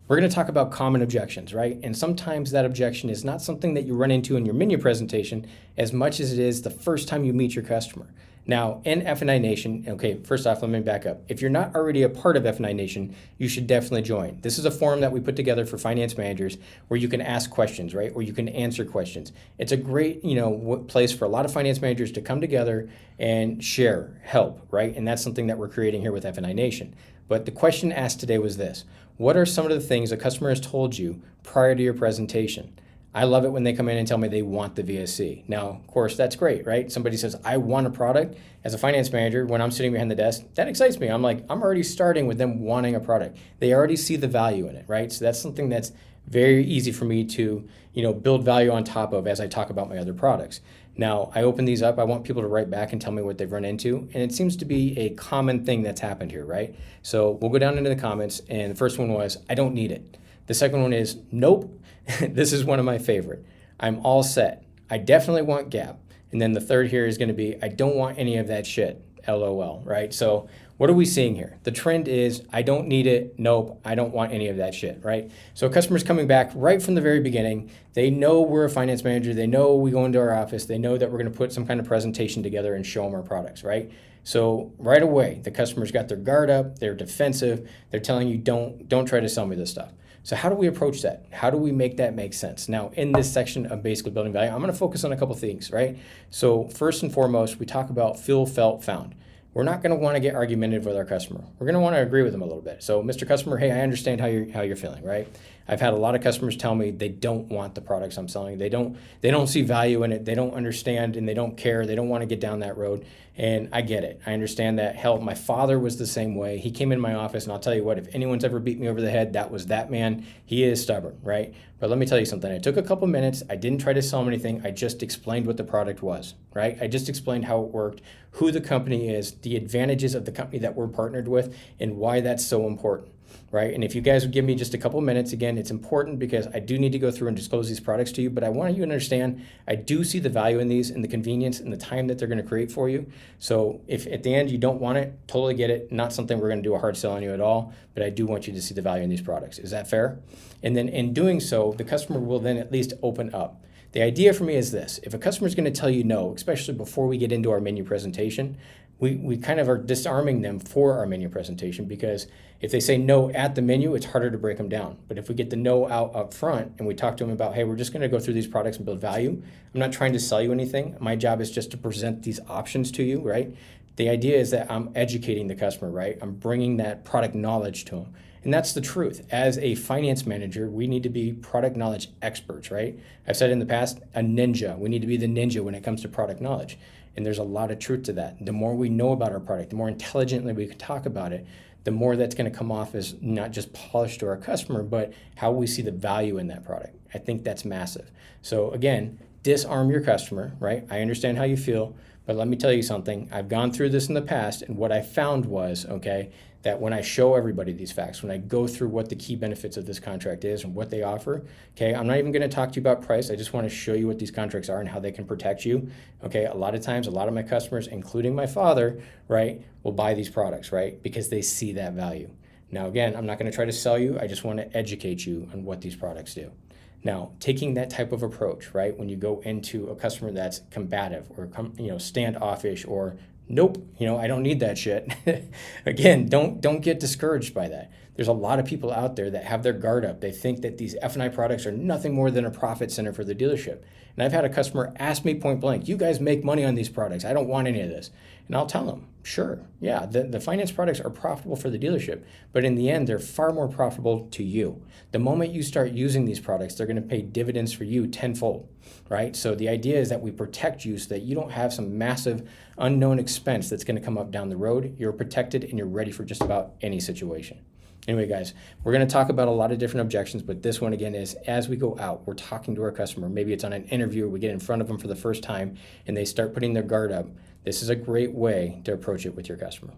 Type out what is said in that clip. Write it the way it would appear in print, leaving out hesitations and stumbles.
We're going to talk about common objections, right? And sometimes that objection is not something that you run into in your menu presentation as much as it is the first time you meet your customer. Now, in F&I Nation, okay, first off, let me back up. If you're not already a part of F&I Nation, you should definitely join. This is a forum that we put together for finance managers where you can ask questions, right? Or you can answer questions. It's a great, place for a lot of finance managers to come together and share, help, right? And that's something that we're creating here with F&I Nation. But the question asked today was this: what are some of the things a customer has told you prior to your presentation? I love it when they come in and tell me they want the VSC. Now, of course, that's great, right? Somebody says, I want a product. As a finance manager, when I'm sitting behind the desk, that excites me. I'm like, I'm already starting with them wanting a product. They already see the value in it, right? So that's something that's very easy for me to, build value on top of as I talk about my other products. Now, I open these up. I want people to write back and tell me what they've run into. And it seems to be a common thing that's happened here, right? So we'll go down into the comments. And the first one was, I don't need it. The second one is, nope. This is one of my favorite. I'm all set. I definitely want Gap. And then the third here is going to be, I don't want any of that shit. LOL, right? So what are we seeing here? The trend is, I don't need it. Nope, I don't want any of that shit, right? So customers coming back right from the very beginning, they know we're a finance manager. They know we go into our office. They know that we're going to put some kind of presentation together and show them our products, right? So right away, the customer's got their guard up. They're defensive. They're telling you, don't try to sell me this stuff. So how do we approach that? How do we make that make sense? Now, in this section of basically building value, I'm going to focus on a couple things, right? So first and foremost, we talk about feel, felt, found. We're not going to want to get argumentative with our customer. We're going to want to agree with them a little bit. So, Mr. Customer, hey, I understand how you're feeling, right? I've had a lot of customers tell me they don't want the products I'm selling. They don't see value in it. They don't understand and they don't care. They don't want to get down that road. And I get it. I understand that. Hell, my father was the same way. He came in my office, and I'll tell you what, if anyone's ever beat me over the head, that was that man. He is stubborn, right? But let me tell you something. I took a couple minutes. I didn't try to sell him anything. I just explained what the product was, right? I just explained how it worked, who the company is, the advantages of the company that we're partnered with, and why that's so important. Right? And if you guys would give me just a couple minutes, again, it's important because I do need to go through and disclose these products to you, but I want you to understand I do see the value in these and the convenience and the time that they're going to create for you. So if at the end you don't want it, totally get it. Not something we're going to do a hard sell on you at all, but I do want you to see the value in these products. Is that fair? And then in doing so, the customer will then at least open up. The idea for me is this: if a customer is going to tell you no, especially before we get into our menu presentation, we kind of are disarming them for our menu presentation, because if they say no at the menu, it's harder to break them down. But if we get the no out up front and we talk to them about, hey, we're just going to go through these products and build value. I'm not trying to sell you anything. My job is just to present these options to you, right? The idea is that I'm educating the customer, right? I'm bringing that product knowledge to them. And that's the truth. As a finance manager, we need to be product knowledge experts, right? I've said in the past, a ninja. We need to be the ninja when it comes to product knowledge. And there's a lot of truth to that. The more we know about our product, the more intelligently we can talk about it, the more that's going to come off as not just polished to our customer, but how we see the value in that product. I think that's massive. So again, disarm your customer, right? I understand how you feel, but let me tell you something. I've gone through this in the past, and what I found was, okay, that when I show everybody these facts, when I go through what the key benefits of this contract is and what they offer, okay, I'm not even going to talk to you about price. I just want to show you what these contracts are and how they can protect you. Okay, a lot of times, a lot of my customers, including my father, right, will buy these products, right, because they see that value. Now, again, I'm not going to try to sell you. I just want to educate you on what these products do. Now, taking that type of approach, right, when you go into a customer that's combative or standoffish or nope, I don't need that shit. Again, don't get discouraged by that. There's a lot of people out there that have their guard up. They think that these F&I products are nothing more than a profit center for the dealership. And I've had a customer ask me point blank, you guys make money on these products. I don't want any of this. And I'll tell them, sure, yeah, the finance products are profitable for the dealership, but in the end, they're far more profitable to you. The moment you start using these products, they're going to pay dividends for you tenfold, right? So the idea is that we protect you so that you don't have some massive unknown expense that's going to come up down the road. You're protected and you're ready for just about any situation. Anyway, guys, we're going to talk about a lot of different objections, but this one again is as we go out, we're talking to our customer. Maybe it's on an interview, we get in front of them for the first time and they start putting their guard up. This is a great way to approach it with your customer.